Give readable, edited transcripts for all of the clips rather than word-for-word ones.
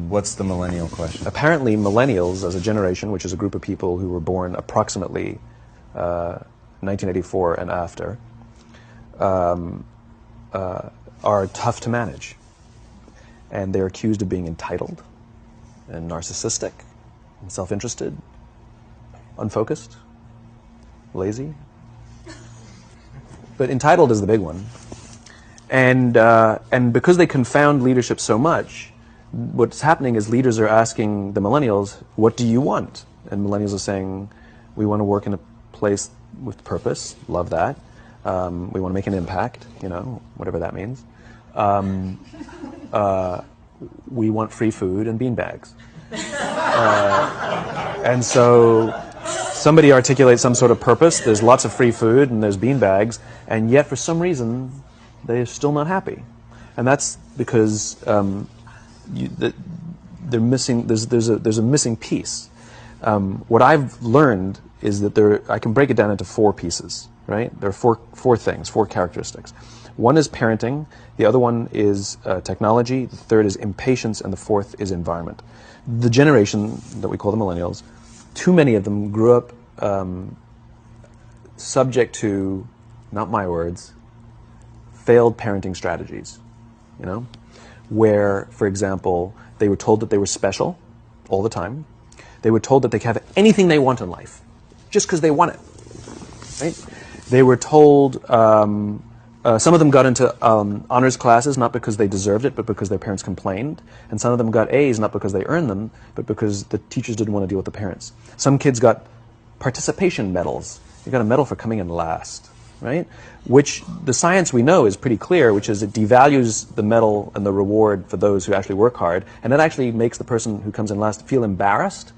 What's the millennial question? Apparently, millennials, as a generation, which is a group of people who were born approximately 1984 and after, are tough to manage. And they're accused of being entitled and narcissistic and self-interested, unfocused, lazy. But entitled is the big one. And because they confound leadership so much, what's happening is leaders are asking the millennials, what do you want? And millennials are saying, we want to work in a place with purpose, love that. We want to make an impact, whatever that means. We want free food and beanbags. And so somebody articulates some sort of purpose, there's lots of free food and there's beanbags, and yet for some reason they're still not happy. And that's because they're missing, there's a missing piece. What I've learned is that I can break it down into 4 pieces, right? There are four things, 4 characteristics. One is parenting, the other one is technology, the third is impatience, and the fourth is environment. The generation that we call the millennials, too many of them grew up subject to, not my words, failed parenting strategies, where, for example, they were told that they were special all the time. They were told that they could have anything they want in life, just because they want it, right? They were told, some of them got into honors classes, not because they deserved it, but because their parents complained. And some of them got A's, not because they earned them, but because the teachers didn't want to deal with the parents. Some kids got participation medals. You got a medal for coming in last, right? Which the science we know is pretty clear, which is it devalues the medal and the reward for those who actually work hard. And it actually makes the person who comes in last feel embarrassed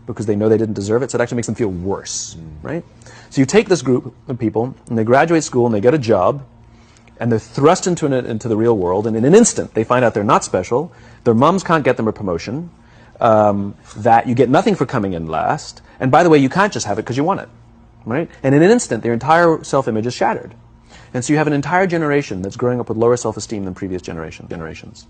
because they know they didn't deserve it. So it actually makes them feel worse, right? So you take this group of people and they graduate school and they get a job, and they're thrust into the real world, and in an instant they find out they're not special, their moms can't get them a promotion, that you get nothing for coming in last, and by the way, you can't just have it because you want it, right? And in an instant, their entire self-image is shattered. And so you have an entire generation that's growing up with lower self-esteem than previous generations.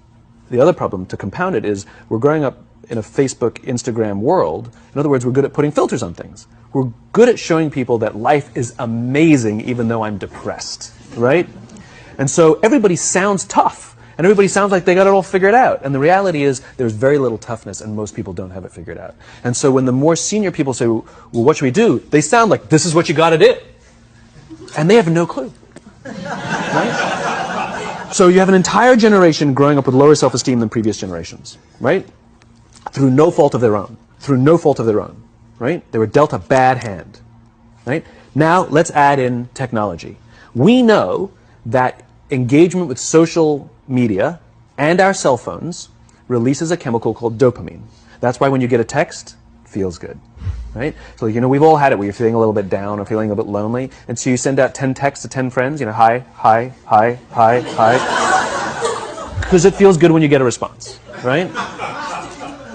The other problem, to compound it, is we're growing up in a Facebook, Instagram world. In other words, we're good at putting filters on things. We're good at showing people that life is amazing even though I'm depressed, right? And so everybody sounds tough, and everybody sounds like they got it all figured out. And the reality is there's very little toughness, and most people don't have it figured out. And so when the more senior people say, well, what should we do? They sound like, this is what you got to do. And they have no clue. Right? So you have an entire generation growing up with lower self-esteem than previous generations, right? Through no fault of their own. Through no fault of their own, right? They were dealt a bad hand, right? Now let's add in technology. We know that engagement with social media and our cell phones releases a chemical called dopamine. That's why when you get a text, it feels good, right? So, we've all had it where you're feeling a little bit down or feeling a bit lonely, and so you send out 10 texts to 10 friends, hi, hi, hi, hi, hi, because it feels good when you get a response, right?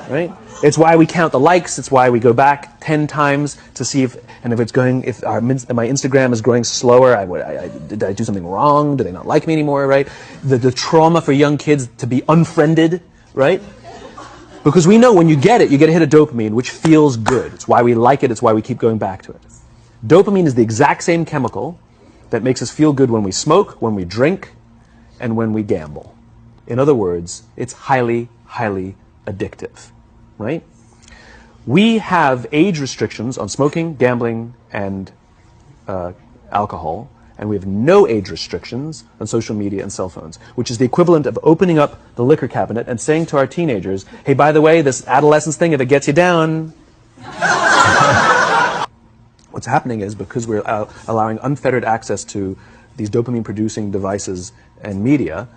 Right? It's why we count the likes. It's why we go back 10 times to see if my Instagram is growing slower, did I do something wrong? Do they not like me anymore, right? The trauma for young kids to be unfriended, right? Because we know when you get a hit of dopamine, which feels good. It's why we like it. It's why we keep going back to it. Dopamine is the exact same chemical that makes us feel good when we smoke, when we drink, and when we gamble. In other words, it's highly, highly addictive, right? We have age restrictions on smoking, gambling, and alcohol, and we have no age restrictions on social media and cell phones, which is the equivalent of opening up the liquor cabinet and saying to our teenagers, hey, by the way, this adolescence thing, if it gets you down. What's happening is because we're allowing unfettered access to these dopamine-producing devices and media,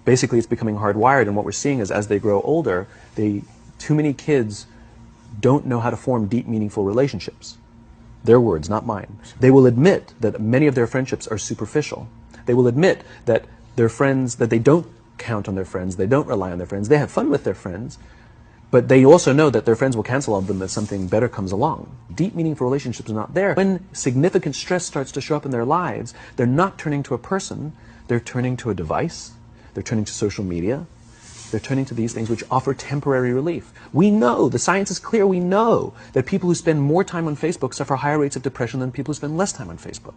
basically it's becoming hardwired, and what we're seeing is as they grow older, too many kids don't know how to form deep, meaningful relationships. Their words, not mine. They will admit that many of their friendships are superficial. They will admit that their friends, that they don't count on their friends, they don't rely on their friends, they have fun with their friends, but they also know that their friends will cancel on them if something better comes along. Deep, meaningful relationships are not there. When significant stress starts to show up in their lives, they're not turning to a person, they're turning to a device, they're turning to social media, they're turning to these things which offer temporary relief. We know, the science is clear, we know that people who spend more time on Facebook suffer higher rates of depression than people who spend less time on Facebook.